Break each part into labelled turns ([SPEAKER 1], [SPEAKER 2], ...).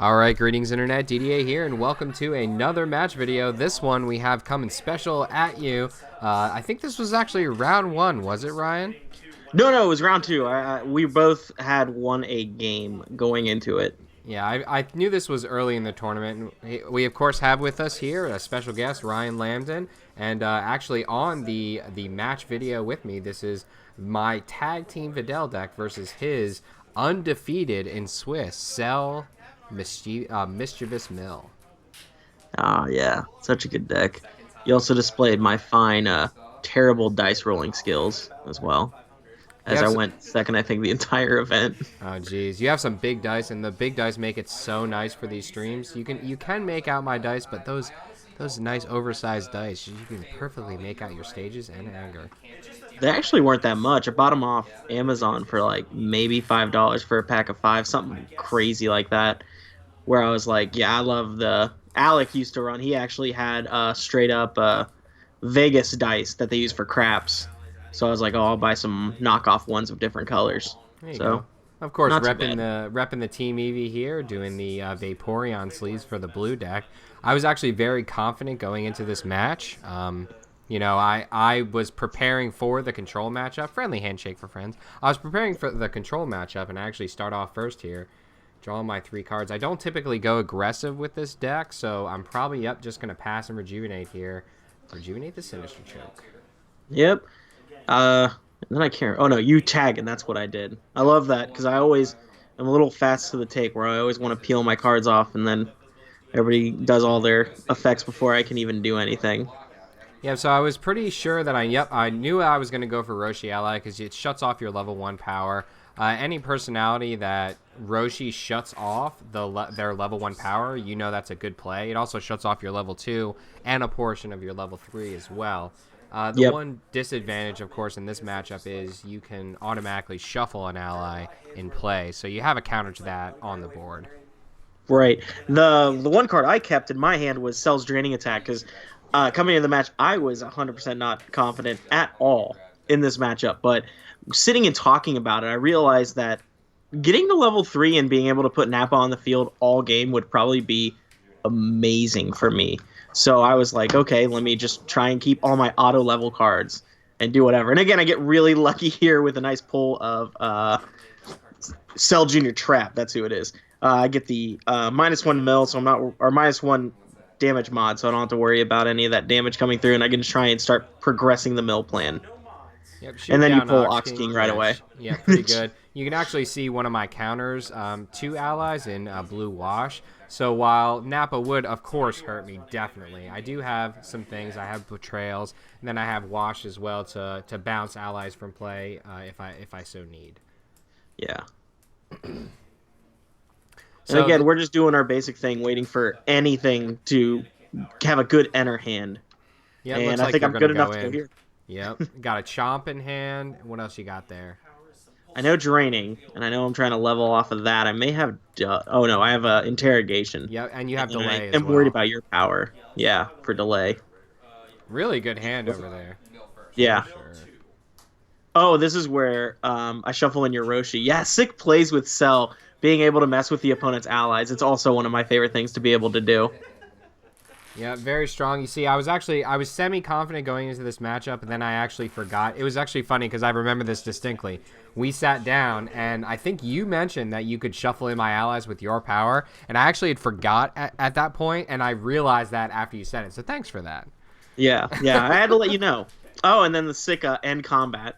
[SPEAKER 1] Alright, greetings Internet, Didier here, and welcome to another match video. This one we have coming special at you. I think this was actually round one, was it, Ryan?
[SPEAKER 2] No, it was round two. We both had won a game going into it.
[SPEAKER 1] Yeah, I knew this was early in the tournament. We, of course, have with us here a special guest, Ryan Lambden, and actually on the match video with me, this is my tag team Videl deck versus his undefeated in Swiss, Cell Mischievous Mill.
[SPEAKER 2] Ah, yeah. Such a good deck. You also displayed my fine, terrible dice rolling skills as well. As I went second, I think, the entire event.
[SPEAKER 1] Oh, geez. You have some big dice, and the big dice make it so nice for these streams. You can make out my dice, but those nice oversized dice, you can perfectly make out your stages and anger.
[SPEAKER 2] They actually weren't that much. I bought them off Amazon for like maybe $5 for a pack of 5, something crazy like that. Where I was like, yeah, I love the... Alec used to run. He actually had straight up Vegas dice that they use for craps. So I was like, oh, I'll buy some knockoff ones of different colors.
[SPEAKER 1] There you go. Of course, repping the Team Eevee here, doing the Vaporeon sleeves for the blue deck. I was actually very confident going into this match. You know, I was preparing for the control matchup. Friendly handshake for friends. I was preparing for the control matchup, and I actually start off first here. Draw my 3 cards. I don't typically go aggressive with this deck, so I'm probably just going to pass and rejuvenate here. Rejuvenate the Sinister Choke.
[SPEAKER 2] Yep. And then I can't... Oh, no, you tag, and that's what I did. I love that, because I always am a little fast to the take, where I always want to peel my cards off, and then everybody does all their effects before I can even do anything.
[SPEAKER 1] Yeah, so I was pretty sure that I knew I was going to go for Roshi Ally, because it shuts off your level 1 power. Any personality that Roshi shuts off their level 1 power, you know that's a good play. It also shuts off your level 2 and a portion of your level 3 as well. The one disadvantage, of course, in this matchup is you can automatically shuffle an ally in play, so you have a counter to that on the board.
[SPEAKER 2] Right. The one card I kept in my hand was Cell's Draining Attack, because coming into the match, I was 100% not confident at all in this matchup, but sitting and talking about it, I realized that getting to level 3 and being able to put Nappa on the field all game would probably be amazing for me. So I was like, okay, let me just try and keep all my auto level cards and do whatever. And again, I get really lucky here with a nice pull of Cell Junior Trap. That's who it is. I get the -1 mill, so I'm not, or -1 damage mod, so I don't have to worry about any of that damage coming through, and I can just try and start progressing the mill plan.
[SPEAKER 1] Yep,
[SPEAKER 2] and then you pull Ox King right away.
[SPEAKER 1] Yeah, pretty good. You can actually see one of my counters, 2 allies in Blue Wash. So while Nappa would, of course, hurt me, definitely, I do have some things. I have Betrayals, and then I have Wash as well to bounce allies from play if I so need.
[SPEAKER 2] Yeah. And again, we're just doing our basic thing, waiting for anything to have a good enter hand.
[SPEAKER 1] Yeah,
[SPEAKER 2] and I think I'm good enough to go here.
[SPEAKER 1] Yep. Got a Chomp in hand. What else you got there?
[SPEAKER 2] I know Draining, and I know I'm trying to level off of that. I may have... oh, no, I have Interrogation.
[SPEAKER 1] Yeah, and you have Delay as well.
[SPEAKER 2] I'm worried about your power. Yeah, for Delay.
[SPEAKER 1] Really good hand over there.
[SPEAKER 2] Yeah.
[SPEAKER 1] Sure.
[SPEAKER 2] Oh, this is where I shuffle in your Roshi. Yeah, sick plays with Cell. Being able to mess with the opponent's allies. It's also one of my favorite things to be able to do.
[SPEAKER 1] Yeah, very strong. You see, I was semi-confident going into this matchup, and then I actually forgot. It was actually funny because I remember this distinctly. We sat down, and I think you mentioned that you could shuffle in my allies with your power, and I actually had forgot at that point, and I realized that after you said it, so thanks for that.
[SPEAKER 2] Yeah, I had to let you know. Oh, and then the sick end combat.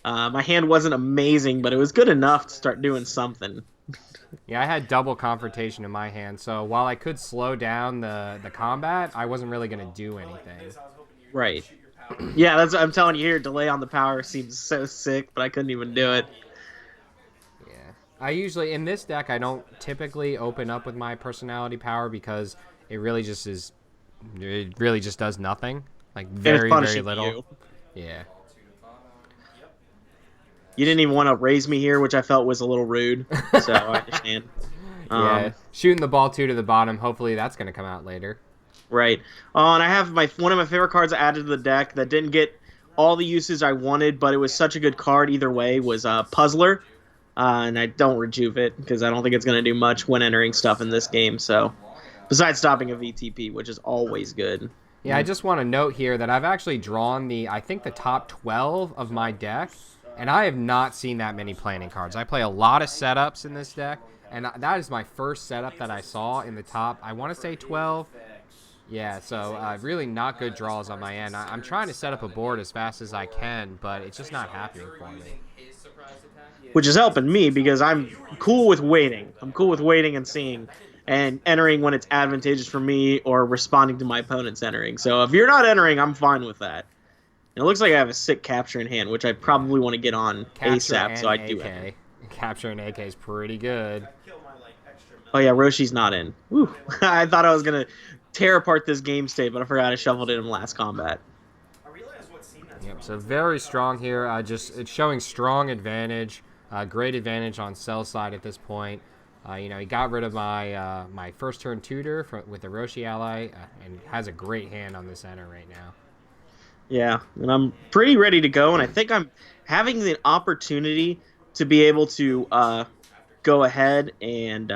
[SPEAKER 2] My hand wasn't amazing, but it was good enough to start doing something.
[SPEAKER 1] Yeah, I had double confrontation in my hand, so while I could slow down the combat, I wasn't really going to do anything.
[SPEAKER 2] Right. Yeah, I'm telling you here, delay on the power seems so sick, but I couldn't even do it.
[SPEAKER 1] Yeah. I usually, in this deck, I don't typically open up with my personality power because it really just does nothing. Like, very little.
[SPEAKER 2] You.
[SPEAKER 1] Yeah.
[SPEAKER 2] You didn't even want to raise me here, which I felt was a little rude, so I understand.
[SPEAKER 1] Yeah, shooting the ball 2 to the bottom. Hopefully that's going to come out later.
[SPEAKER 2] Right. Oh, and I have one of my favorite cards I added to the deck that didn't get all the uses I wanted, but it was such a good card either way, was Puzzler. and I don't rejuve it because I don't think it's going to do much when entering stuff in this game. So, besides stopping a VTP, which is always good.
[SPEAKER 1] Yeah, I just want to note here that I've actually drawn I think the top 12 of my deck, and I have not seen that many planning cards. I play a lot of setups in this deck, and that is my first setup that I saw in the top, I want to say 12. Yeah, so really not good draws on my end. I'm trying to set up a board as fast as I can, but it's just not happening for me.
[SPEAKER 2] Which is helping me because I'm cool with waiting. I'm cool with waiting and seeing and entering when it's advantageous for me or responding to my opponent's entering. So if you're not entering, I'm fine with that. And it looks like I have a sick capture in hand, which I probably want to get on ASAP, so I do it.
[SPEAKER 1] Capture and AK is pretty good.
[SPEAKER 2] Oh yeah, Roshi's not in. Whew. I thought I was going to tear apart this game state, but I forgot I shuffled it in last combat.
[SPEAKER 1] Yep, so very strong here. It's showing strong advantage, great advantage on Cell side at this point. He got rid of my my first turn tutor with the Roshi ally, and has a great hand on the center right now.
[SPEAKER 2] Yeah, and I'm pretty ready to go, and I think I'm having the opportunity to be able to go ahead and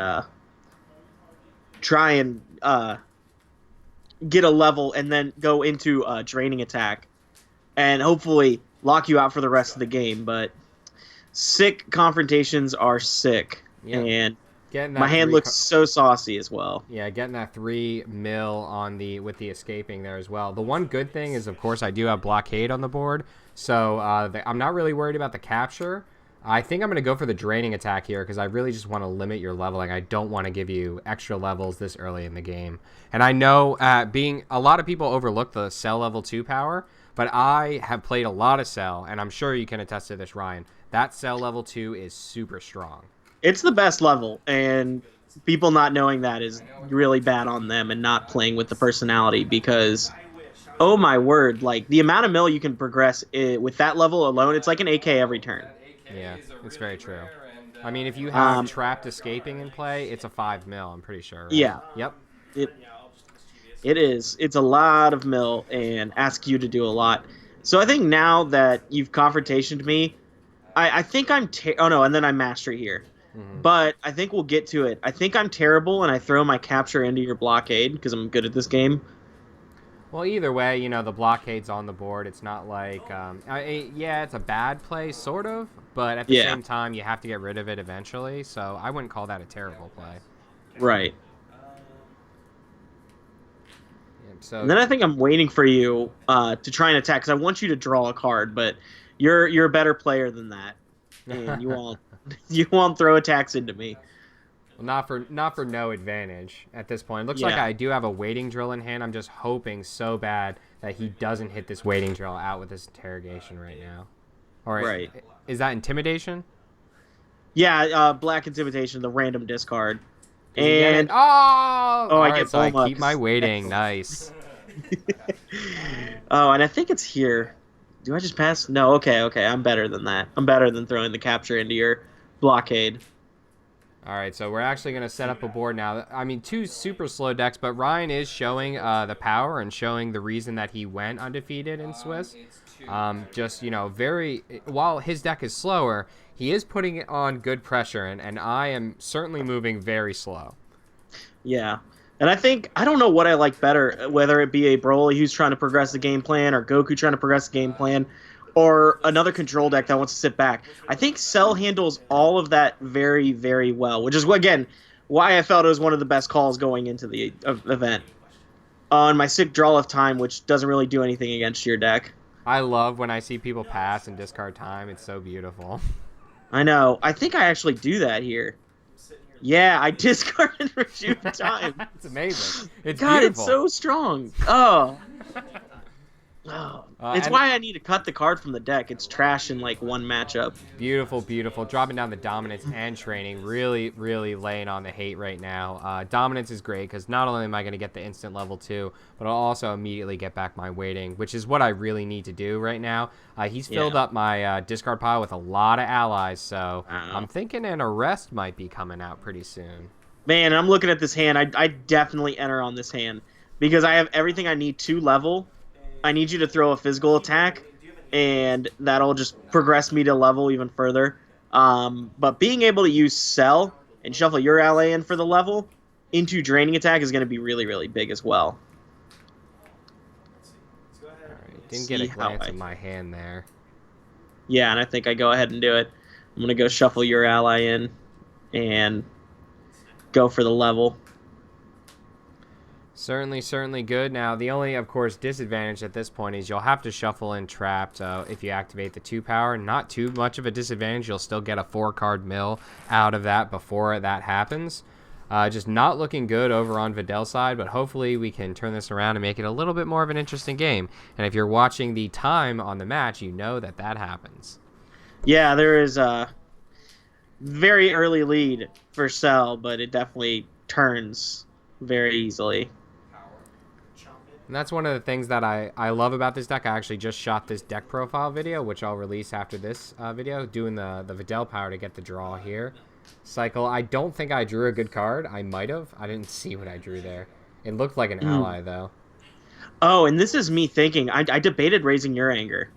[SPEAKER 2] try and get a level and then go into draining attack and hopefully lock you out for the rest of the game. But sick confrontations are sick, and my hand looks so saucy as well.
[SPEAKER 1] Yeah, getting that 3 mil with the escaping there as well. The one good thing is, of course, I do have blockade on the board, so I'm not really worried about the capture. I think I'm going to go for the draining attack here because I really just want to limit your leveling. I don't want to give you extra levels this early in the game. And I know a lot of people overlook the Cell level 2 power, but I have played a lot of Cell, and I'm sure you can attest to this, Ryan. That Cell level 2 is super strong.
[SPEAKER 2] It's the best level, and people not knowing that is really bad on them and not playing with the personality because, oh my word, like the amount of mill you can progress with that level alone, it's like an AK every turn.
[SPEAKER 1] Yeah, it's very true. I mean, if you have trapped escaping in play, it's a 5 mil, I'm pretty sure. Right?
[SPEAKER 2] Yeah.
[SPEAKER 1] Yep.
[SPEAKER 2] It is. It's a lot of mill and ask you to do a lot. So I think now that you've confrontationed me, I think I'm... oh, no, and then I mastery here. Mm-hmm. But I think we'll get to it. I think I'm terrible, and I throw my capture into your blockade because I'm good at this game.
[SPEAKER 1] Well, either way, the blockade's on the board. It's not like... yeah, it's a bad play, sort of. But at the same time, you have to get rid of it eventually. So I wouldn't call that a terrible play.
[SPEAKER 2] Right.
[SPEAKER 1] So
[SPEAKER 2] and then I think I'm waiting for you to try and attack because I want you to draw a card, but you're a better player than that, and you won't throw attacks into me.
[SPEAKER 1] Well, not for no advantage at this point. It looks like I do have a waiting drill in hand. I'm just hoping so bad that he doesn't hit this waiting drill out with this interrogation right now. All right. Is that intimidation?
[SPEAKER 2] Yeah, black intimidation, the random discard.
[SPEAKER 1] And I get so I keep my waiting. Nice.
[SPEAKER 2] Oh, and I think it's here. Do I just pass? No, okay. I'm better than that. I'm better than throwing the capture into your blockade.
[SPEAKER 1] All right, so we're actually going to set up a board now. I mean, 2 super slow decks, but Ryan is showing the power and showing the reason that he went undefeated in Swiss. While his deck is slower, he is putting it on good pressure, and I am certainly moving very slow.
[SPEAKER 2] Yeah. And I don't know what I like better, whether it be a Broly who's trying to progress the game plan or Goku trying to progress the game plan or another control deck that wants to sit back. I think Cell handles all of that very, very well, which is, again, why I felt it was one of the best calls going into the event. On my sick draw of time, which doesn't really do anything against your deck.
[SPEAKER 1] I love when I see people pass and discard time. It's so beautiful.
[SPEAKER 2] I know. I think I actually do that here. Yeah, I discard and resume time.
[SPEAKER 1] It's amazing. It's
[SPEAKER 2] God,
[SPEAKER 1] beautiful.
[SPEAKER 2] It's so strong. Oh. It's why I need to cut the card from the deck. It's trash in like one matchup.
[SPEAKER 1] Beautiful. Dropping down the dominance and training. Really, really laying on the hate right now. Dominance is great because not only am I going to get the instant level 2, but I'll also immediately get back my waiting, which is what I really need to do right now. He's filled up my discard pile with a lot of allies, so I'm thinking an arrest might be coming out pretty soon.
[SPEAKER 2] Man, I'm looking at this hand. I definitely enter on this hand because I have everything I need to level. I need you to throw a physical attack, and that'll just progress me to level even further. But being able to use Cell and shuffle your ally in for the level into Draining Attack is going to be really, really big as well.
[SPEAKER 1] All right. Didn't get a glance at my hand there.
[SPEAKER 2] Yeah, and I think I go ahead and do it. I'm going to go shuffle your ally in and go for the level.
[SPEAKER 1] Certainly good. Now, the only, of course, disadvantage at this point is you'll have to shuffle in Trapped if you activate the 2-power. Not too much of a disadvantage. You'll still get a 4-card mill out of that before that happens. Just not looking good over on Videl's side, but hopefully we can turn this around and make it a little bit more of an interesting game. And if you're watching the time on the match, you know that happens.
[SPEAKER 2] Yeah, there is a very early lead for Cell, but it definitely turns very easily.
[SPEAKER 1] And that's one of the things that I love about this deck. I actually just shot this deck profile video, which I'll release after this video, doing the Videl power to get the draw here. Cycle. I don't think I drew a good card. I might have. I didn't see what I drew there. It looked like an ally, though.
[SPEAKER 2] Oh, and this is me thinking. I debated raising your anger.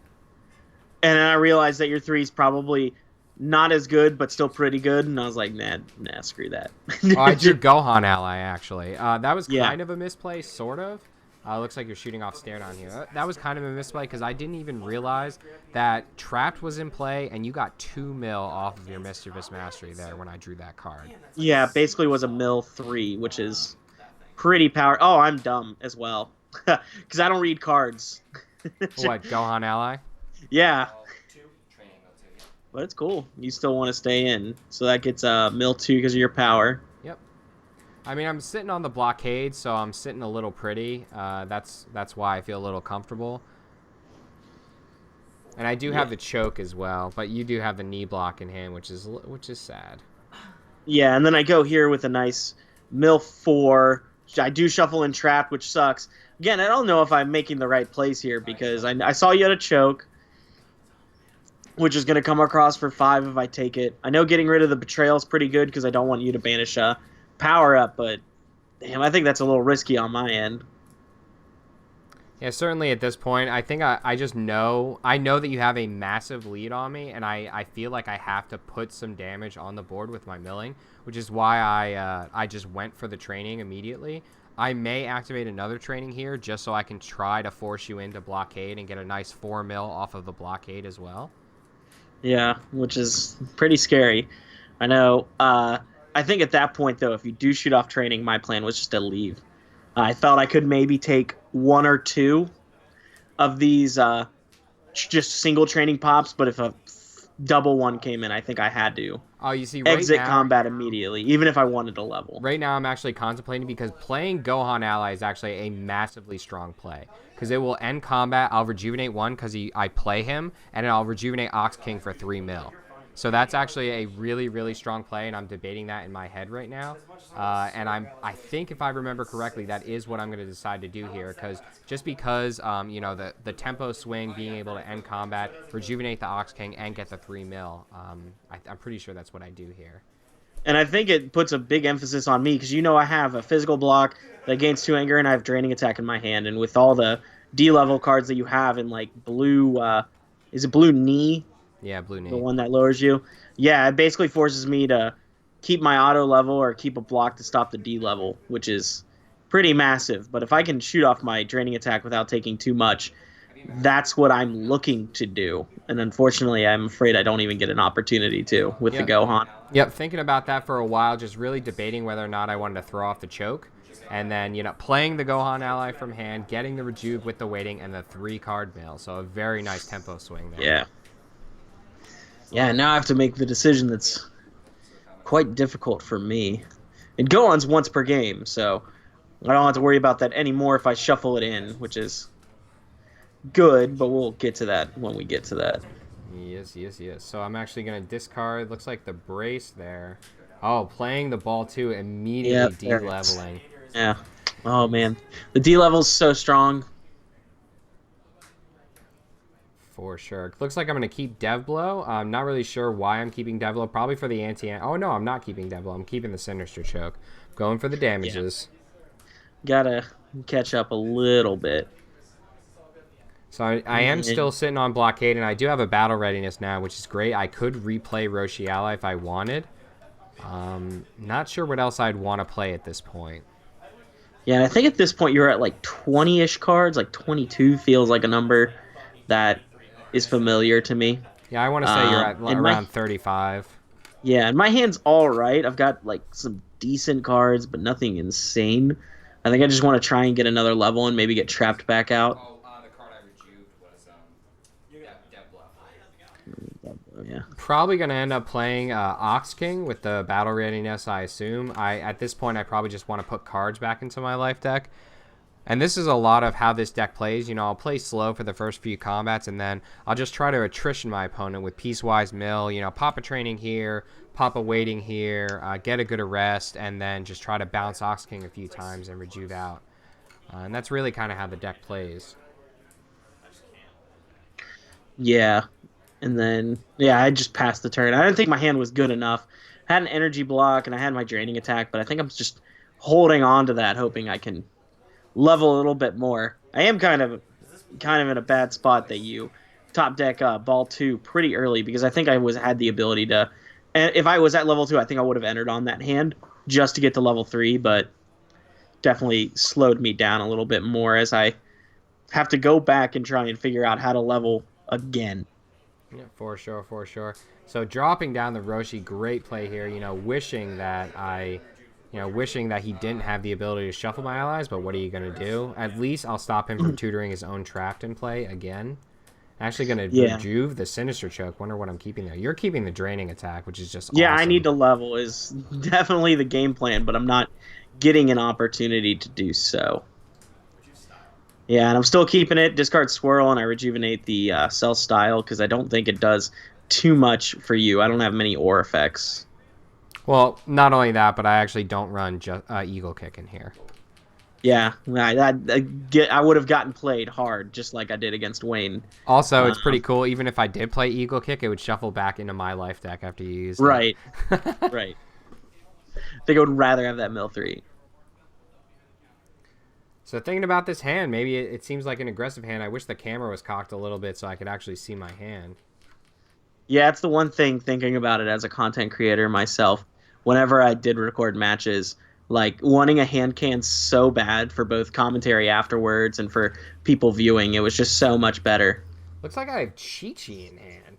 [SPEAKER 2] And then I realized that your 3 is probably not as good, but still pretty good. And I was like, nah, screw that.
[SPEAKER 1] Oh, I drew Gohan ally, actually. That was kind of a misplay, sort of. Looks like you're shooting off stare down here. That was kind of a misplay because I didn't even realize that Trapped was in play and you got 2 mil off of your Mischievous Mastery there when I drew that card.
[SPEAKER 2] Yeah, basically was a mill 3, which is pretty power. Oh, I'm dumb as well because I don't read cards.
[SPEAKER 1] What, Gohan ally?
[SPEAKER 2] Yeah. But it's cool. You still want to stay in. So that gets mill 2 because of your power.
[SPEAKER 1] Yep. I mean, I'm sitting on the blockade, so I'm sitting a little pretty. That's why I feel a little comfortable. And I do have the choke as well, but you do have the knee block in hand, which is sad.
[SPEAKER 2] Yeah, and then I go here with a nice mill 4. I do shuffle in Trap, which sucks. Again, I don't know if I'm making the right plays here because I saw you had a choke, which is going to come across for 5 if I take it. I know getting rid of the Betrayal is pretty good because I don't want you to banish a power up, but damn, I think that's a little risky on my end.
[SPEAKER 1] Yeah, certainly at this point, I think I just know that you have a massive lead on me, and I feel like I have to put some damage on the board with my milling, which is why I just went for the training immediately. I may activate another training here just so I can try to force you into blockade and get a nice 4 mil off of the blockade as well.
[SPEAKER 2] Yeah, which is pretty scary. I know. I think at that point, though, if you do shoot off training, my plan was just to leave. I felt I could maybe take 1 or 2 of these just single training pops, but if a double one came in, I think I had to exit combat immediately, even if I wanted a level.
[SPEAKER 1] Right now, I'm actually contemplating because playing Gohan Ally is actually a massively strong play because it will end combat. I'll rejuvenate 1 because I play him, and then I'll rejuvenate Ox King for 3 mil. So that's actually a really, really strong play, and I'm debating that in my head right now. And I think if I remember correctly, that is what I'm going to decide to do here, because you know, the tempo swing, being able to end combat, rejuvenate the Ox King, and get the 3 mil. I'm pretty sure that's what I do here.
[SPEAKER 2] And I think it puts a big emphasis on me because you know I have a physical block that gains 2 anger, and I have Draining Attack in my hand. And with all the D-level cards that you have in like blue, is it blue knee?
[SPEAKER 1] Yeah, blue knee.
[SPEAKER 2] The one that lowers you. Yeah, it basically forces me to keep my auto level or keep a block to stop the D level, which is pretty massive. But if I can shoot off my Draining Attack without taking too much, that's what I'm looking to do. And unfortunately, I'm afraid I don't even get an opportunity to with the Gohan.
[SPEAKER 1] Yep, thinking about that for a while, just really debating whether or not I wanted to throw off the choke. And then, you know, playing the Gohan ally from hand, getting the rejuve with the waiting, and the 3-card mill. So a very nice tempo swing there.
[SPEAKER 2] Yeah. Yeah, now I have to make the decision that's quite difficult for me. And Gohan's once per game, so I don't have to worry about that anymore if I shuffle it in, which is good, but we'll get to that when we get to that.
[SPEAKER 1] Yes. So I'm actually going to discard, looks like the brace there. Oh, playing the ball too, immediately de-leveling.
[SPEAKER 2] Yeah. Oh, man. The D-level's so strong.
[SPEAKER 1] For sure. Looks like I'm going to keep Devblow. I'm not really sure why I'm keeping Devblow. Probably for the Oh, no, I'm not keeping Devblow. I'm keeping the Sinister Choke. Going for the damages.
[SPEAKER 2] Gotta catch up a little bit.
[SPEAKER 1] So I am still sitting on blockade, and I do have a battle readiness now, which is great. I could replay Roshi Ally if I wanted. Not sure what else I'd want to play at this point.
[SPEAKER 2] Yeah, and I think at this point you're at like 20-ish cards. Like 22 feels like a number that is familiar to me.
[SPEAKER 1] Yeah, I want to say you're at around 35.
[SPEAKER 2] Yeah, and my hand's all right. I've got like some decent cards, but nothing insane. I think I just want to try and get another level and maybe get trapped back out.
[SPEAKER 1] The card I rejuved was
[SPEAKER 2] Yeah.
[SPEAKER 1] Probably going to end up playing Ox King with the battle readiness, I assume. At this point, I probably just want to put cards back into my life deck. And this is a lot of how this deck plays. You know, I'll play slow for the first few combats, and then I'll just try to attrition my opponent with Piecewise Mill. You know, pop a training here, pop a waiting here, get a good arrest, and then just try to bounce Ox King a few times and rejuve out. And that's really kind of how the deck plays.
[SPEAKER 2] Yeah. And then, yeah, I just passed the turn. I didn't think my hand was good enough. I had an energy block, and I had my draining attack, but I think I'm just holding on to that, hoping I can level a little bit more. I am kind of in a bad spot that you top deck ball 2 pretty early, because I think I had the ability to, and if I was at level 2, I think I would have entered on that hand just to get to level 3, but definitely slowed me down a little bit more as I have to go back and try and figure out how to level again.
[SPEAKER 1] Yeah, for sure. So dropping down the Roshi, great play here. You know, wishing that he didn't have the ability to shuffle my allies, but what are you going to do? At least I'll stop him from tutoring his own trapped in play again. Actually going to rejuve the Sinister Choke. Wonder what I'm keeping there. You're keeping the draining attack, which is just awesome.
[SPEAKER 2] I need to level is definitely the game plan, but I'm not getting an opportunity to do so. Yeah, and I'm still keeping it. Discard Swirl, and I rejuvenate the Cell Style because I don't think it does too much for you. I don't have many ore effects.
[SPEAKER 1] Well, not only that, but I actually don't run Eagle Kick in here.
[SPEAKER 2] Yeah, I would have gotten played hard, just like I did against Wayne.
[SPEAKER 1] Also, it's pretty cool. Even if I did play Eagle Kick, it would shuffle back into my life deck after you use it.
[SPEAKER 2] Right. Right. I think I would rather have that Mill 3.
[SPEAKER 1] So thinking about this hand, maybe it seems like an aggressive hand. I wish the camera was cocked a little bit so I could actually see my hand.
[SPEAKER 2] Yeah, it's the one thing thinking about it as a content creator myself. Whenever I did record matches, like wanting a hand can so bad for both commentary afterwards and for people viewing, it was just so much better.
[SPEAKER 1] Looks like I have Chi-Chi in hand.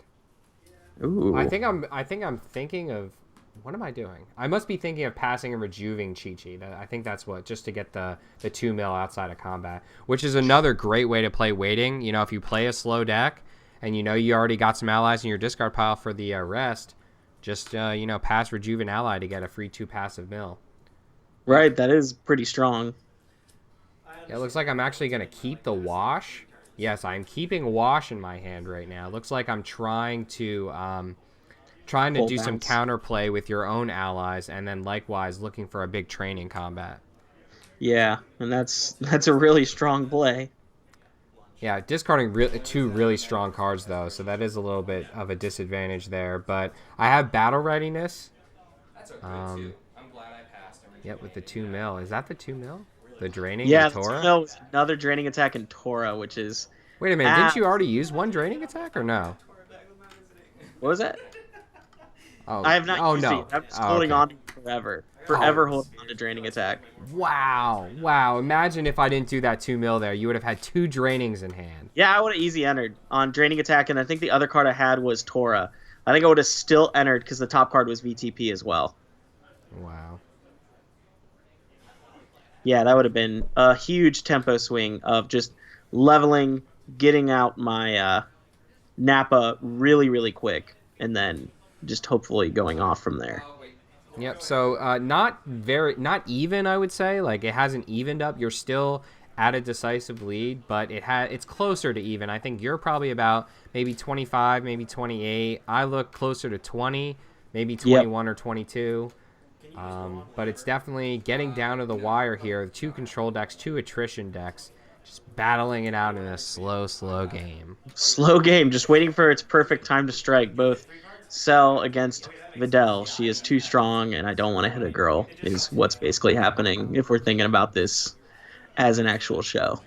[SPEAKER 2] Ooh.
[SPEAKER 1] I think I'm thinking of, what am I doing? I must be thinking of passing and rejuving Chi-Chi. I think that's what, just to get the 2 mil outside of combat, which is another great way to play waiting. You know, if you play a slow deck and you know you already got some allies in your discard pile for the rest, just pass rejuve an ally to get a free 2 passive mill.
[SPEAKER 2] Right, that is pretty strong.
[SPEAKER 1] Yeah, it looks like I'm actually going to keep the Wash. Yes, I'm keeping Wash in my hand right now. It looks like I'm trying to do some counterplay with your own allies, and then likewise looking for a big training combat.
[SPEAKER 2] Yeah, and that's a really strong play.
[SPEAKER 1] Yeah, discarding 2 really strong cards, though, so that is a little bit of a disadvantage there. But I have Battle Readiness. I'm glad I passed. Yep, with the 2 mil. Is that the 2 mil? The draining?
[SPEAKER 2] Yeah,
[SPEAKER 1] the Tora?
[SPEAKER 2] 2 mil was another draining attack in Tora, which is...
[SPEAKER 1] Wait a minute, didn't you already use 1 draining attack, or no?
[SPEAKER 2] What was that?
[SPEAKER 1] Oh,
[SPEAKER 2] I have not used it. I'm just holding on to it forever. Holding on to draining attack.
[SPEAKER 1] Wow. Imagine if I didn't do that 2 mil there. You would have had 2 drainings in hand.
[SPEAKER 2] Yeah, I would have easy entered on draining attack, and I think the other card I had was Tora. I think I would have still entered because the top card was VTP as well.
[SPEAKER 1] Wow.
[SPEAKER 2] Yeah, that would have been a huge tempo swing of just leveling, getting out my Nappa really, really quick, and then just hopefully going off from there.
[SPEAKER 1] Yep, so not even, I would say. Like, it hasn't evened up. You're still at a decisive lead, but it's closer to even. I think you're probably about maybe 25, maybe 28. I look closer to 20, maybe 21 or 22. But it's definitely getting down to the wire here. 2 control decks, 2 attrition decks, just battling it out in a slow game.
[SPEAKER 2] Slow game, just waiting for its perfect time to strike. Both Cell against Videl. She is too strong, and I don't want to hit a girl, is what's basically happening if we're thinking about this as an actual show.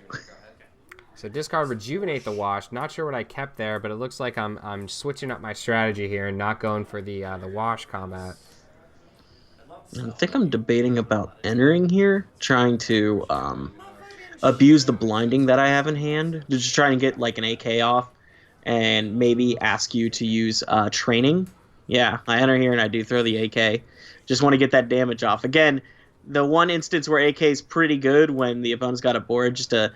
[SPEAKER 1] So discard Rejuvenate the Wash. Not sure what I kept there, but it looks like I'm switching up my strategy here and not going for the Wash combat.
[SPEAKER 2] I think I'm debating about entering here, trying to abuse the blinding that I have in hand, to just try and get like an AK off, and maybe ask you to use training. Yeah, I enter here and I do throw the AK. Just want to get that damage off. Again, the one instance where AK is pretty good when the opponent's got a board, just a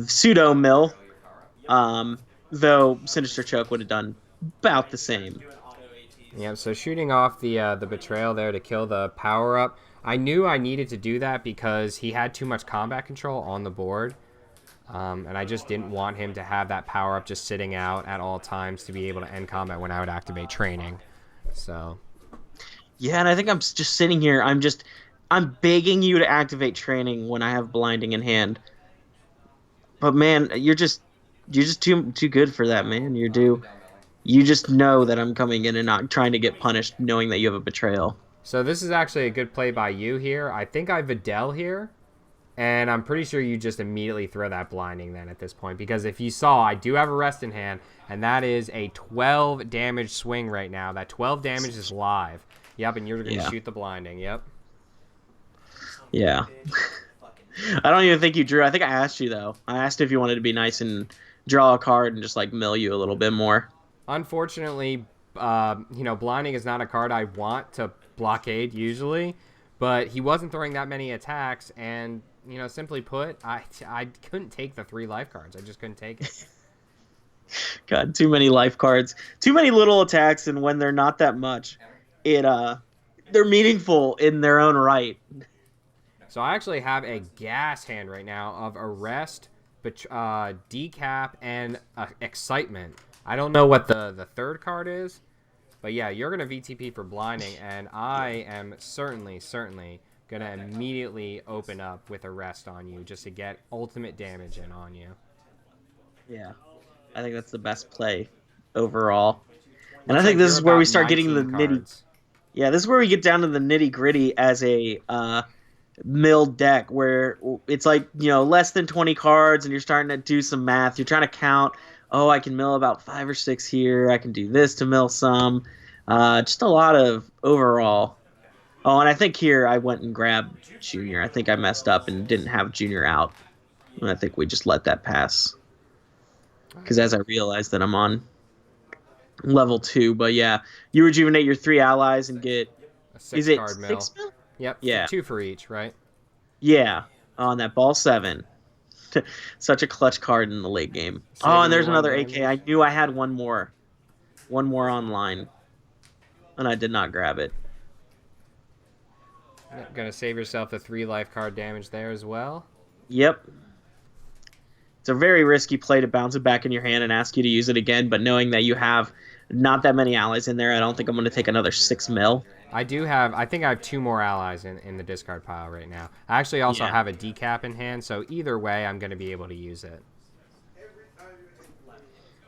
[SPEAKER 2] pseudo mill. Though Sinister Choke would have done about the same.
[SPEAKER 1] Yeah, so shooting off the Betrayal there to kill the power-up. I knew I needed to do that because he had too much combat control on the board. And I just didn't want him to have that power-up just sitting out at all times to be able to end combat when I would activate training. So...
[SPEAKER 2] Yeah, and I think I'm just sitting here. I'm begging you to activate training when I have blinding in hand. But man, you're just too good for that, man. You just know that I'm coming in and not trying to get punished, knowing that you have a betrayal.
[SPEAKER 1] So this is actually a good play by you here. I think I Videl here, and I'm pretty sure you just immediately throw that blinding then at this point, because if you saw, I do have a rest in hand, and that is a 12 damage swing right now. That 12 damage is live. Yep, and you're going to shoot the blinding. Yep.
[SPEAKER 2] Yeah. I don't even think you drew. I think I asked you, though. I asked if you wanted to be nice and draw a card and just, like, mill you a little bit more.
[SPEAKER 1] Unfortunately, blinding is not a card I want to blockade usually, but he wasn't throwing that many attacks, and, simply put, I couldn't take the 3 life cards. I just couldn't take it.
[SPEAKER 2] God, too many life cards. Too many little attacks, and when they're not that much, they're meaningful in their own right.
[SPEAKER 1] So I actually have a gas hand right now of Arrest, Decap, and Excitement. I don't know what the third card is, but yeah, you're going to VTP for blinding, and I am certainly going to immediately open up with Arrest on you just to get ultimate damage in on you.
[SPEAKER 2] Yeah, I think that's the best play overall. And I think this is where we start getting the nitty. Yeah, this is where we get down to the nitty gritty as a milled deck, where it's like, less than 20 cards, and you're starting to do some math. You're trying to count. Oh, I can mill about 5 or 6 here. I can do this to mill some. Just a lot of overall. Oh, and I think here I went and grabbed Junior. I think I messed up and didn't have Junior out. And I think we just let that pass. Because as I realized that I'm on level 2. But yeah, you rejuvenate your 3 allies and get...
[SPEAKER 1] A 6-card mill.
[SPEAKER 2] 6 mill?
[SPEAKER 1] Yep,
[SPEAKER 2] yeah.
[SPEAKER 1] 2 for each, right?
[SPEAKER 2] Yeah, on that ball 7. Such a clutch card in the late game. Oh, and there's another AK. I knew I had one more online, and I did not grab it.
[SPEAKER 1] Gonna save yourself the 3 life card damage there as well.
[SPEAKER 2] Yep. It's a very risky play to bounce it back in your hand and ask you to use it again, but knowing that you have not that many allies in there, I don't think I'm going to take another 6 mil.
[SPEAKER 1] I think I have 2 more allies in the discard pile right now. I actually also have a decap in hand, so either way, I'm going to be able to use it.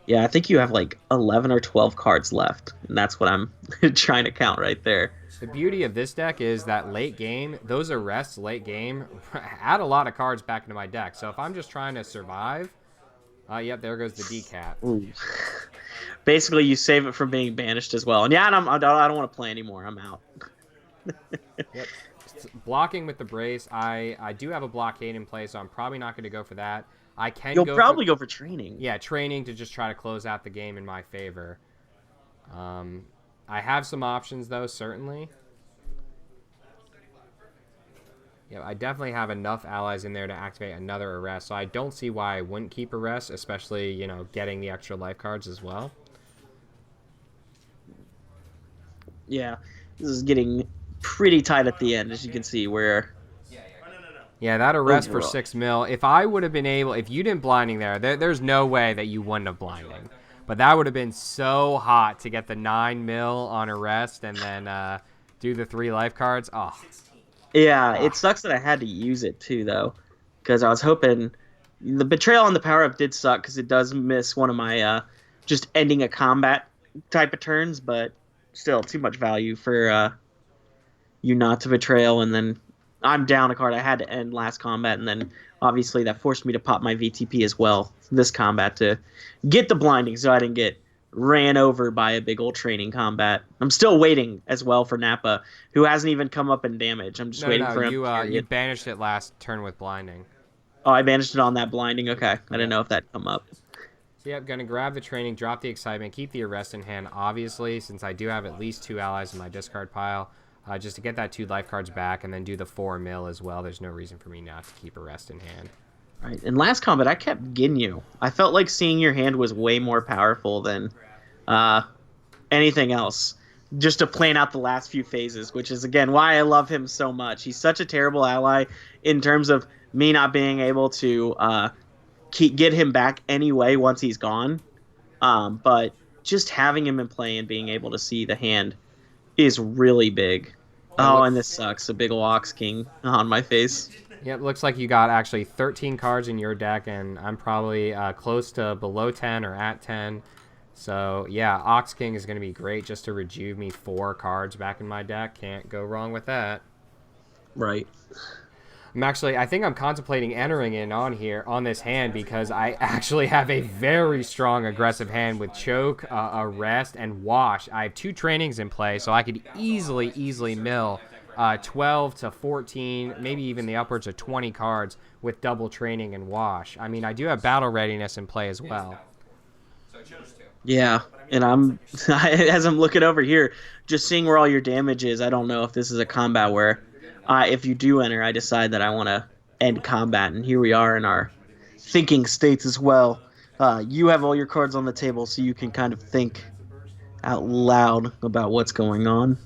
[SPEAKER 2] Yeah, I think you have like 11 or 12 cards left, and that's what I'm trying to count right there.
[SPEAKER 1] The beauty of this deck is that late game, those arrests late game, add a lot of cards back into my deck. So if I'm just trying to survive, yep, there goes the decap.
[SPEAKER 2] Ooh. Basically, you save it from being banished as well. And yeah, I don't want to play anymore. I'm out.
[SPEAKER 1] Yep. Blocking with the brace. I do have a blockade in place, so I'm probably not going to go for that.
[SPEAKER 2] You'll probably go for training.
[SPEAKER 1] Yeah, training to just try to close out the game in my favor. I have some options, though, certainly. Yeah, I definitely have enough allies in there to activate another arrest, so I don't see why I wouldn't keep arrest, especially, getting the extra life cards as well.
[SPEAKER 2] Yeah, this is getting pretty tight at the end, as you can see, where...
[SPEAKER 1] Yeah, that arrest for 6 mil. If I would have been able... If you didn't blinding there's no way that you wouldn't have blinding. But that would have been so hot to get the 9 mil on arrest and then do the 3 life cards. Oh.
[SPEAKER 2] Yeah, it sucks that I had to use it too, though, because I was hoping the betrayal on the power up did suck because it does miss one of my just ending a combat type of turns, but still too much value for you not to betrayal and then I'm down a card. I had to end last combat, and then obviously that forced me to pop my VTP as well this combat to get the blinding, so I didn't get ran over by a big old training combat. I'm still waiting as well for Nappa, who hasn't even come up in damage. I'm just waiting
[SPEAKER 1] No.
[SPEAKER 2] for him.
[SPEAKER 1] You banished it last turn with blinding.
[SPEAKER 2] Oh, I banished it on that blinding. Okay, I didn't know if that'd come up.
[SPEAKER 1] So yep, gonna grab the training, drop the excitement, keep the arrest in hand. Obviously, since I do have at least 2 allies in my discard pile, just to get that 2 life cards back, and then do the 4 mill as well. There's no reason for me not to keep arrest in hand.
[SPEAKER 2] Right. In last combat, I kept Ginyu. I felt like seeing your hand was way more powerful than anything else. Just to plan out the last few phases, which is again why I love him so much. He's such a terrible ally in terms of me not being able to get him back anyway once he's gone. But just having him in play and being able to see the hand is really big. Oh, and this sucks. A big ol' Ox King on my face.
[SPEAKER 1] Yep, looks like you got actually 13 cards in your deck, and I'm probably close to below 10 or at 10. So, yeah, Ox King is going to be great just to rejuve me 4 cards back in my deck. Can't go wrong with that.
[SPEAKER 2] Right.
[SPEAKER 1] I think I'm contemplating entering in on this hand because I actually have a very strong aggressive hand with Choke, Arrest, and Wash. I have 2 trainings in play, so I could easily mill 12 to 14, maybe even the upwards of 20 cards with double training and Wash. I mean, I do have Battle Readiness in play as well.
[SPEAKER 2] Yeah, and as I'm looking over here, just seeing where all your damage is, I don't know if this is a combat where if you do enter, I decide that I want to end combat, and here we are in our thinking states as well. You have all your cards on the table, so you can kind of think out loud about what's going on.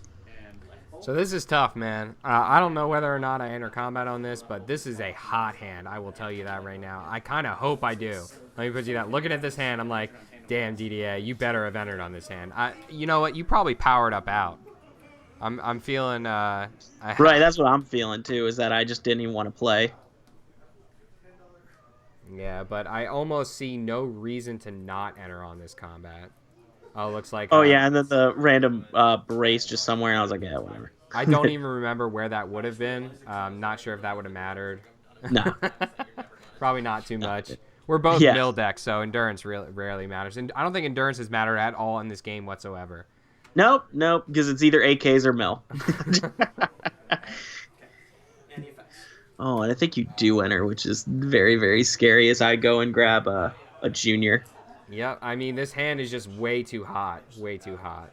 [SPEAKER 1] So this is tough, man. I don't know whether or not I enter combat on this, but this is a hot hand. I will tell you that right now. I kind of hope I do. Let me put you that. Looking at this hand, I'm like, damn, Didier, you better have entered on this hand. You know what? You probably powered up out. I'm feeling.
[SPEAKER 2] Right, that's what I'm feeling too. Is that I just didn't even want to play.
[SPEAKER 1] Yeah, but I almost see no reason to not enter on this combat. Oh, looks like.
[SPEAKER 2] Oh yeah, and then the random brace just somewhere, and I was like, yeah, whatever.
[SPEAKER 1] I don't even remember where that would have been. Not sure if that would have mattered.
[SPEAKER 2] No.
[SPEAKER 1] Probably not too much. We're both mill decks, so endurance rarely matters. And I don't think endurance has mattered at all in this game whatsoever.
[SPEAKER 2] Nope, because it's either AKs or mill. Oh, and I think you do enter, which is very, very scary as I go and grab a junior.
[SPEAKER 1] Yep, I mean, this hand is just way too hot. Way too hot.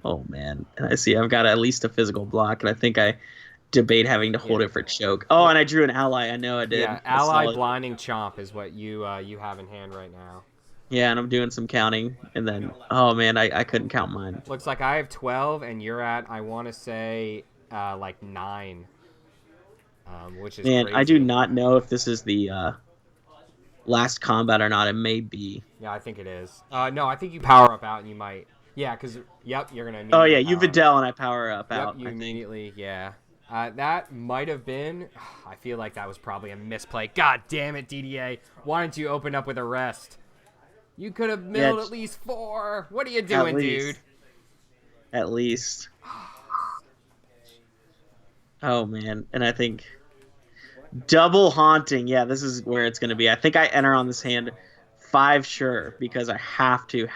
[SPEAKER 2] Oh, man. And I see I've got at least a physical block, and I think I debate having to hold it for choke. Oh, and I drew an ally. I know I did.
[SPEAKER 1] Yeah, ally blinding chomp is what you have in hand right now.
[SPEAKER 2] Yeah, and I'm doing some counting, and then, oh, man, I couldn't count mine.
[SPEAKER 1] Looks like I have 12, and you're at, I want to say, like 9, which is crazy.
[SPEAKER 2] I do not know if this is the last combat or not. It may be.
[SPEAKER 1] Yeah, I think it is. No, I think you power up out, and you might. Yeah, because, yep, you're going to.
[SPEAKER 2] Oh, yeah, you Videl, and I power up out.
[SPEAKER 1] Yep, you immediately, yeah. That might have been. I feel like that was probably a misplay. God damn it, Didier. Why didn't you open up with arrest? You could have milled at least 4. What are you doing, dude?
[SPEAKER 2] At least. Oh, man. And I think double haunting. Yeah, this is where it's going to be. I think I enter on this hand 5 sure because I have to.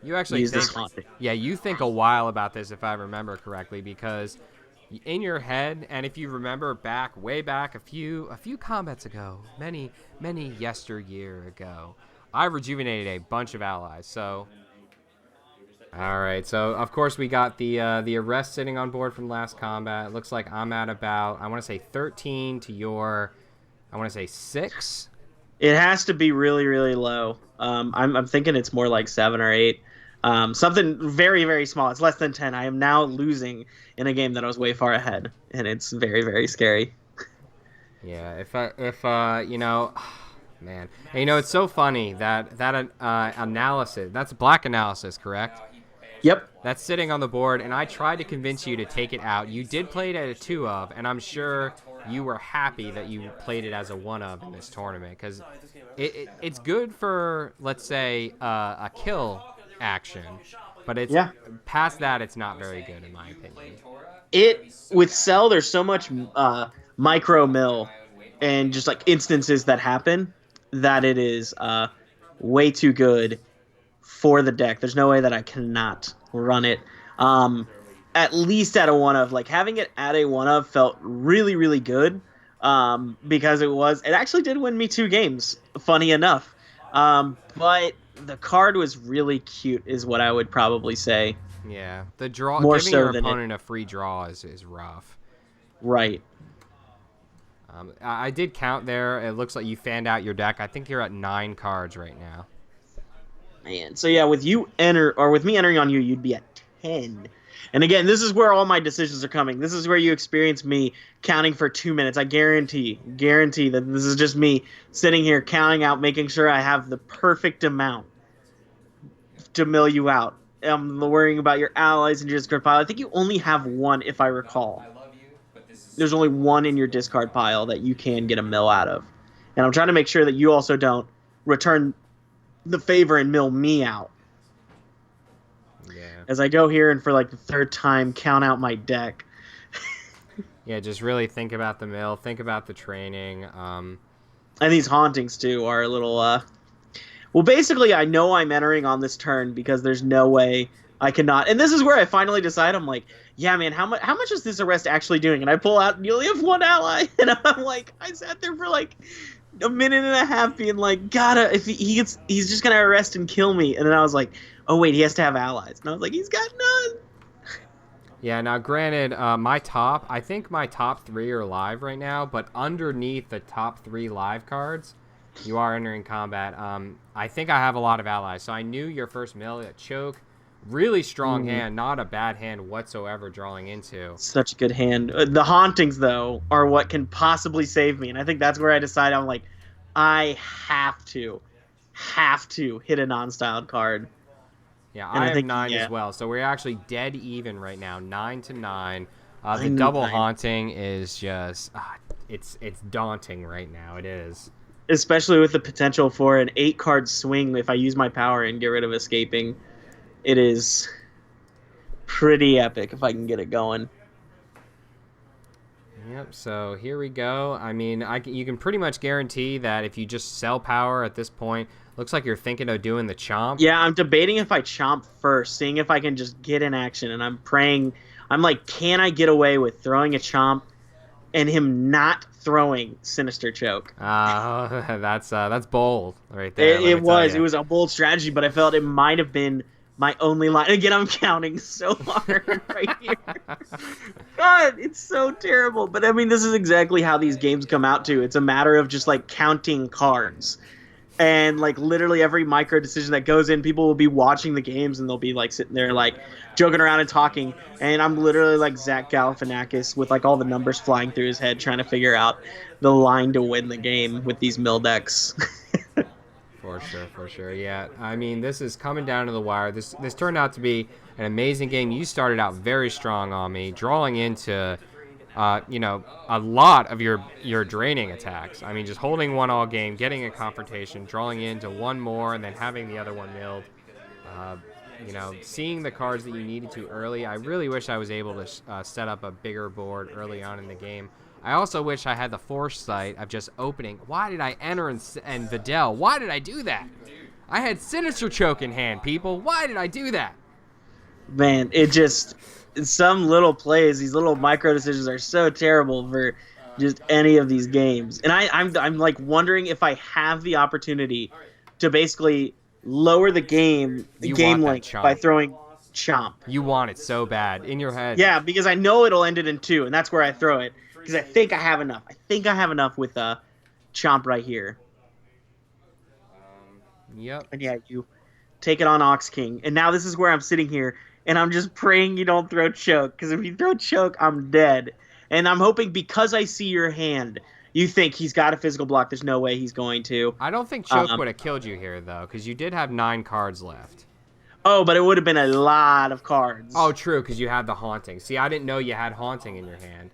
[SPEAKER 1] You actually
[SPEAKER 2] use
[SPEAKER 1] think,
[SPEAKER 2] this haunting.
[SPEAKER 1] Yeah, you think a while about this if I remember correctly because in your head, and if you remember way back a few combats ago, many yesteryear ago, I rejuvenated a bunch of allies. So, all right. So of course we got the arrest sitting on board from last combat. It looks like I'm at about, I want to say 13 to your, I want to say 6.
[SPEAKER 2] It has to be really, really low. I'm thinking it's more like 7 or 8. Something very, very small. It's less than 10. I am now losing in a game that I was way far ahead, and it's very, very scary.
[SPEAKER 1] Yeah, if you know, man, and, you know, it's so funny that analysis, that's black analysis, correct?
[SPEAKER 2] Yep.
[SPEAKER 1] That's sitting on the board, and I tried to convince you to take it out. You did play it at a 2 of, and I'm sure you were happy that you played it as a 1 of in this tournament because it's good for, let's say, a kill action, but it's past that, it's not very good in my opinion.
[SPEAKER 2] With Cell, there's so much micro mill and just like instances that happen that it is way too good for the deck. There's no way that I cannot run it. Um, at least at a one of, like having it at a one of felt really really good because it actually did win me 2 games. Funny enough, but the card was really cute, is what I would probably say.
[SPEAKER 1] Yeah, the draw,
[SPEAKER 2] More
[SPEAKER 1] giving
[SPEAKER 2] so
[SPEAKER 1] your
[SPEAKER 2] than it.
[SPEAKER 1] opponent a free draw is rough.
[SPEAKER 2] Right.
[SPEAKER 1] I did count there. It looks like you fanned out your deck. I think you're at 9 cards right now.
[SPEAKER 2] Man. So yeah, with me entering on you, you'd be at 10. And again, this is where all my decisions are coming. This is where you experience me counting for 2 minutes. I guarantee that this is just me sitting here counting out, making sure I have the perfect amount to mill you out. I'm worrying about your allies and your discard pile. I think you only have one, if I recall. There's only one in your discard pile that you can get a mill out of. And I'm trying to make sure that you also don't return the favor and mill me out.
[SPEAKER 1] Yeah.
[SPEAKER 2] As I go here and for like the 3rd time count out my deck.
[SPEAKER 1] Yeah, just really think about the mill, think about the training.
[SPEAKER 2] And these hauntings too are a little well, basically I know I'm entering on this turn because there's no way I cannot. And this is where I finally decide, I'm like, yeah, man, how much is this arrest actually doing? And I pull out and you only have 1 ally, and I'm like, I sat there for like a minute and a half being like, if he's just gonna arrest and kill me. And then I was like, oh wait, he has to have allies. And I was like, he's got none.
[SPEAKER 1] Yeah, now granted, I think my top 3 are live right now, but underneath the top 3 live cards, you are entering combat. I think I have a lot of allies. So I knew your first mill, a choke, really strong hand, not a bad hand whatsoever drawing into.
[SPEAKER 2] Such a good hand. The hauntings, though, are what can possibly save me. And I think that's where I decide, I'm like, I have to hit a non-styled card.
[SPEAKER 1] Yeah, I have 9 as well. So we're actually dead even right now, 9-9. The double haunting is just, it's daunting right now. It is.
[SPEAKER 2] Especially with the potential for an 8-card swing if I use my power and get rid of escaping. It is pretty epic if I can get it going.
[SPEAKER 1] Yep, so here we go. I mean, you can pretty much guarantee that if you just sell power at this point, looks like you're thinking of doing the chomp.
[SPEAKER 2] Yeah, I'm debating if I chomp first, seeing if I can just get in action. And I'm praying, I'm like, can I get away with throwing a chomp and him not throwing Sinister Choke?
[SPEAKER 1] That's bold right there.
[SPEAKER 2] It was a bold strategy, but I felt it might have been my only line. Again, I'm counting so hard right here. God, it's so terrible. But I mean, this is exactly how these games come out to. It's a matter of just like counting cards. And like literally every micro decision that goes in, people will be watching the games and they'll be like sitting there like joking around and talking. And I'm literally like Zach Galifianakis with like all the numbers flying through his head trying to figure out the line to win the game with these mill decks.
[SPEAKER 1] For sure. Yeah, I mean, this is coming down to the wire. This turned out to be an amazing game. You started out very strong on me, drawing into, a lot of your draining attacks. I mean, just holding one all game, getting a confrontation, drawing into one more, and then having the other one milled. Seeing the cards that you needed to early. I really wish I was able to set up a bigger board early on in the game. I also wish I had the foresight of just opening. Why did I enter and Videl? Why did I do that? I had Sinister Choke in hand, people. Why did I do that?
[SPEAKER 2] Man, some little plays, these little micro decisions are so terrible for just any of these games. And I'm like wondering if I have the opportunity to basically lower the game length by throwing Chomp.
[SPEAKER 1] You want it so bad in your head.
[SPEAKER 2] Yeah, because I know it'll end it in 2, and that's where I throw it. Because I think I have enough. I think I have enough with Chomp right here.
[SPEAKER 1] Yep.
[SPEAKER 2] And yeah, you take it on Ox King. And now this is where I'm sitting here, and I'm just praying you don't throw Choke. Because if you throw Choke, I'm dead. And I'm hoping because I see your hand, you think he's got a physical block. There's no way he's going to.
[SPEAKER 1] I don't think Choke would have killed you here, though, because you did have 9 cards left.
[SPEAKER 2] Oh, but it would have been a lot of cards.
[SPEAKER 1] Oh, true, because you had the Haunting. See, I didn't know you had Haunting in your hand.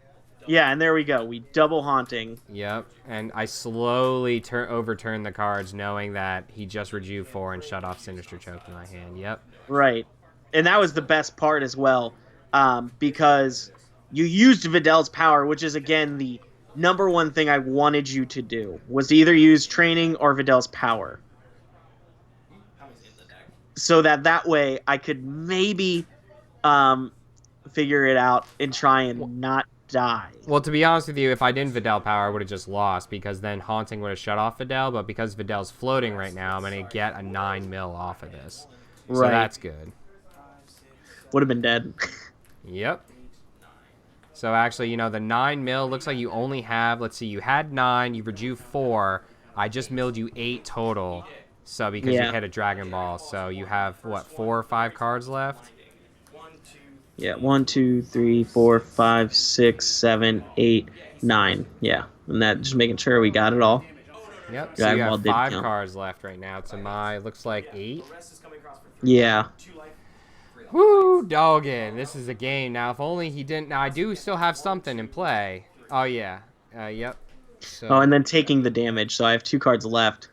[SPEAKER 2] Yeah, and there we go. We double Haunting.
[SPEAKER 1] Yep, and I slowly overturned the cards, knowing that he just rejuve 4 and shut off Sinister Choke in my hand. Yep.
[SPEAKER 2] Right, and that was the best part as well, because you used Videl's power, which is again the number one thing I wanted you to do, was to either use training or Videl's power. So that way I could maybe figure it out and try and not die.
[SPEAKER 1] Well, to be honest with you, if I didn't Videl power, I would have just lost because then Haunting would have shut off Videl. But because Videl's floating right now, I'm going to get a 9 mil off of this. So that's good.
[SPEAKER 2] Would have been dead.
[SPEAKER 1] Yep. So actually, the 9 mil looks like you only have, let's see, you had 9, you rejuve 4. I just milled you 8 total. So because you hit a Dragon Ball. So you have, what, 4 or 5 cards left?
[SPEAKER 2] Yeah, 1, 2, 3, 4, 5, 6, 7, 8, 9. Yeah, and that just making sure we got it all.
[SPEAKER 1] Yep. So you have 5 cards left right now to my looks like 8.
[SPEAKER 2] Yeah.
[SPEAKER 1] Woo, doggin. This is a game. Now, if only he didn't. Now, I do still have something in play. Oh yeah. Yep.
[SPEAKER 2] So. Oh, and then taking the damage. So I have 2 cards left.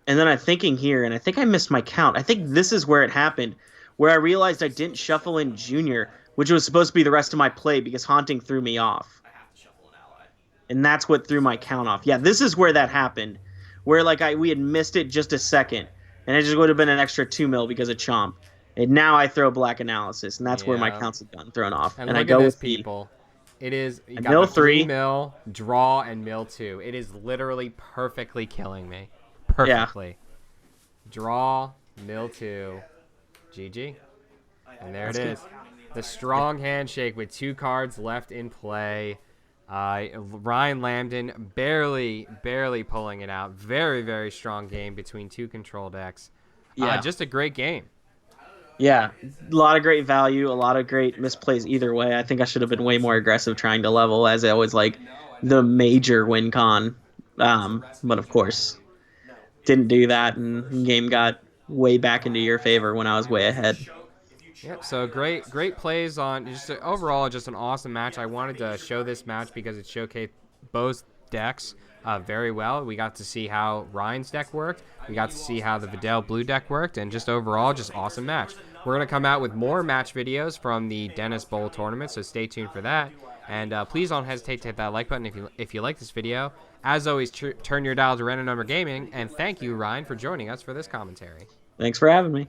[SPEAKER 2] And then I'm thinking here, and I think I missed my count. I think this is where it happened, where I realized I didn't shuffle in Junior, which was supposed to be the rest of my play because Haunting threw me off. And that's what threw my count off. Yeah, this is where that happened, where we had missed it just a second, and it just would have been an extra 2 mil because of Chomp. And now I throw Black Analysis, and that's where my counts have gotten thrown off.
[SPEAKER 1] And I go with people. It is you got
[SPEAKER 2] mill
[SPEAKER 1] the 3 mil, draw, and mill 2. It is literally perfectly killing me. Perfectly. Yeah. Draw, mill 2, GG. And there it is. The strong handshake with 2 cards left in play. Ryan Lambden barely pulling it out. Very, very strong game between 2 control decks. Yeah. Just a great game.
[SPEAKER 2] Yeah, a lot of great value, a lot of great misplays either way. I think I should have been way more aggressive trying to level, as I always like the major win con. But of course, didn't do that, and the game got way back into your favor when I was way ahead.
[SPEAKER 1] Yep, so great plays on overall just an awesome match. I wanted to show this match because it showcased both decks very well. We got to see how Ryan's deck worked. We got to see how the Videl blue deck worked, and just overall, just awesome match. We're going to come out with more match videos from the Dennis Bowl tournament, so stay tuned for that. And please don't hesitate to hit that like button if you like this video. As always, turn your dial to Random Number Gaming, and thank you, Ryan, for joining us for this commentary.
[SPEAKER 2] Thanks for having me.